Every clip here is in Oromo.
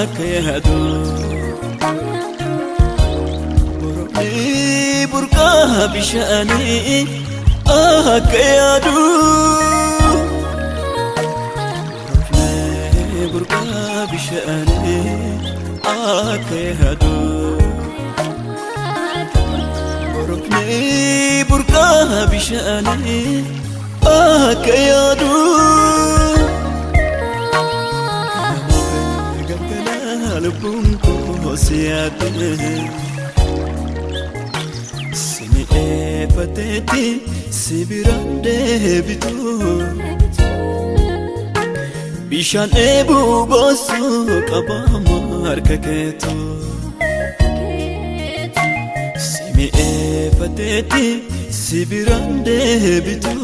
akayadu Borobni burqa bishani akayadu Borobni burqa bishani akayadu Borobni burqa bishani akayadu Lubunku siate Sini pateti sibirande bitu Bishan ebu bosu kabama harkaketu Sini pateti sibirande bitu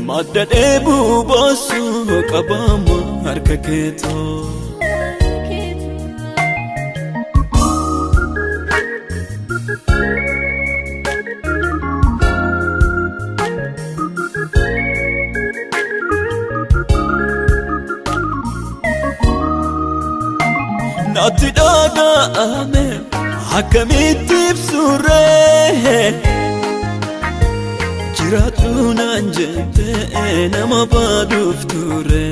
Madad ebu bosu kabama harkaketu Nati daga ame hakamiti bsure Jiratuna njente nama badufture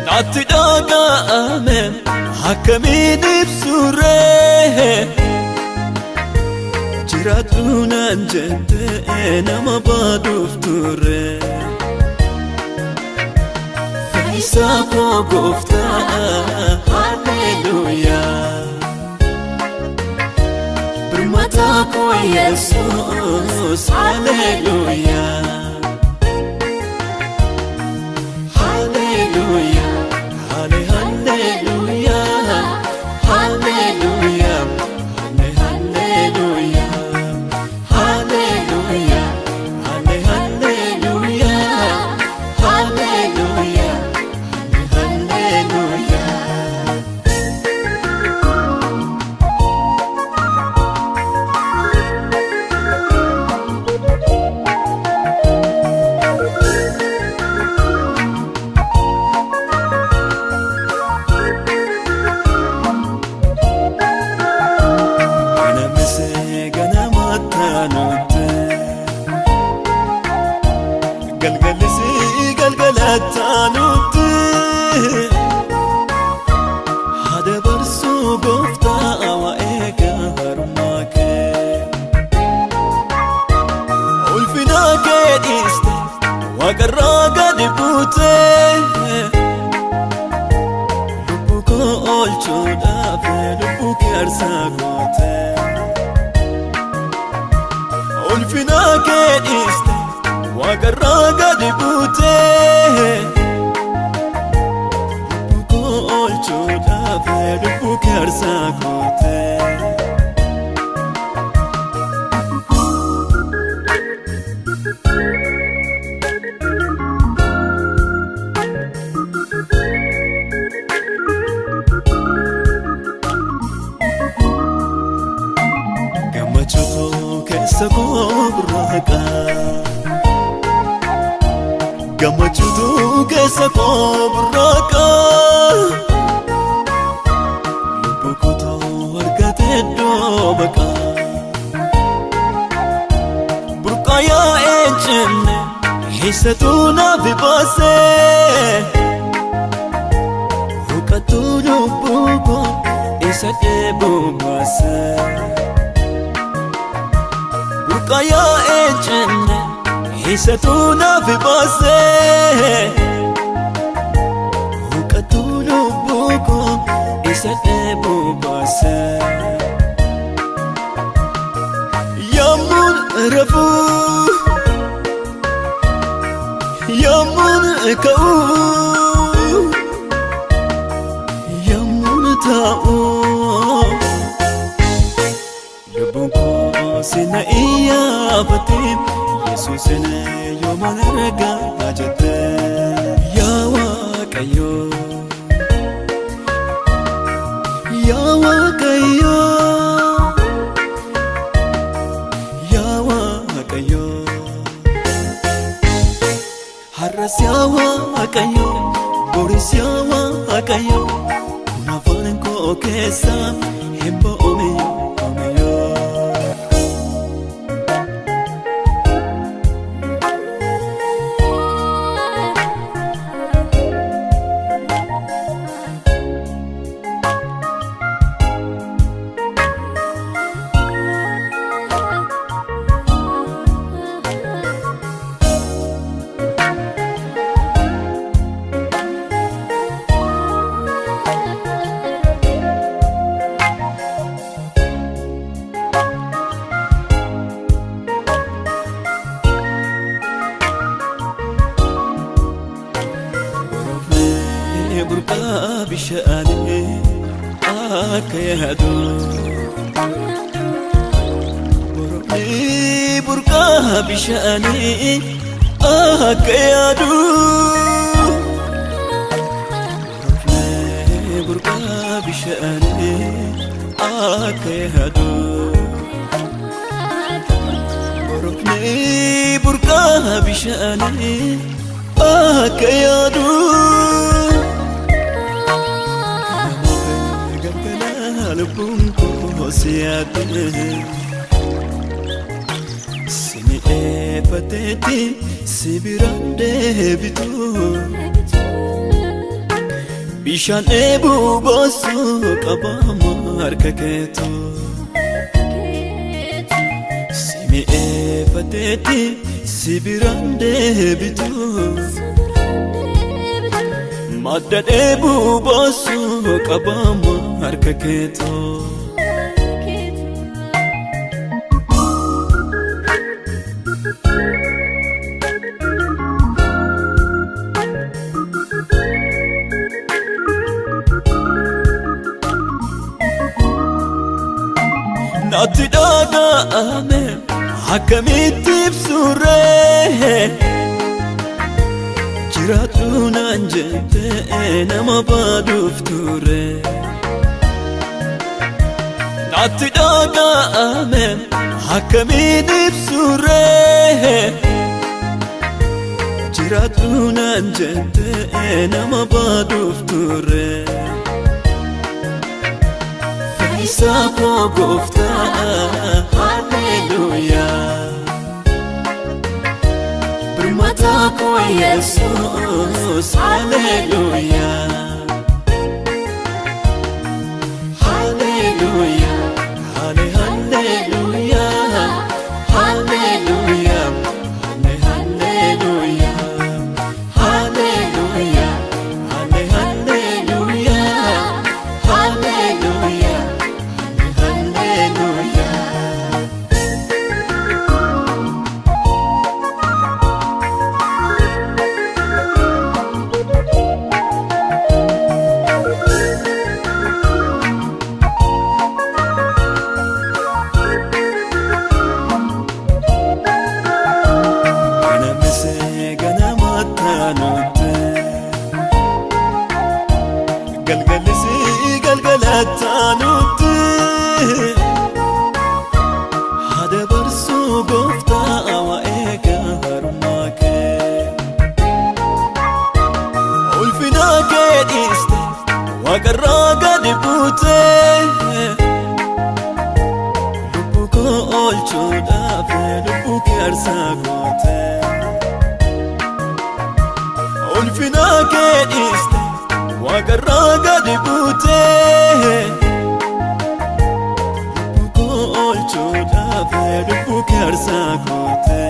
Nati daga ame hakamiti bsure Jiratuna njente nama badufture Isako gofta Hallelujah Bermata ko Yesus Hallelujah Hallelujah Hallelujah Hallelujah Hallelujah Hallelujah Hallelujah galgalatanutti hada barsu gofta wa egarumake ulfina kediste wa garraga dibute lubuko olchuda fe lubuki arsagote ulfina kediste Wagarraga dibute Lubuko olchuda fe lubuki arsagote Gamachuto kesa kobraka Gamachutu kesa kobraka Lubukuto argate dobaka Burqaya enchenne hisatuna vibase Hukatu lubuko isate bubase Burqaya enchenne Hisatuna vibase Hukatulu buko isate bubase Yamun rafu Yamun kau Yamun ta'u Lubuko sina iya batim Yesusene yomanarga ajate Yawa kayo Yawa kayo Yawa kayo Harras yawa waaqayyo boris yaa waaqayyo kun afaan koo keessa hin ba'umiyyuu burqaa bishaanii akka yaadu borofni burqaa bishaanii akka yaadu borofni burqaa bishaanii akka yaadu borofni burqaa bishaanii akka yaadu lubbuun koo si yaadde si mi'eeffateeti si biraan deebitu bishaan dheebuu boosuu qabaama harka keetu si mi'eeffateeti si biraan deebitu madda dheebuu boosuu qabaama harka keetu natti dhaga'ame akkamitti ibsurree jiraadhu naan jettee nama baaduuf ture natti dhaga'ame akkamitti ibsurree jiraadhu naan jettee nama baaduuf ture fayyisaa koo gooftaa haleluuyaa birmataa koo Yesuus haleluuyaa haleluuyaa hale haleluuyaa haleluuyaa hale haleluuyaa haleluuyaa hale haleluuyaa haleluuyaa galgalisi galgalatanutti hada barsuu gooftaa waa'ee gaarummaa kee ulfina kee dhiiste waaqarraa gadi buute lubbuu koo oolchuudhaaf lubbuu kee aarsaa goote ulfina kee dhiiste waaqarraa gadi buute lubbuu koo oolchuudhaaf lubbuu kee aarsaa goote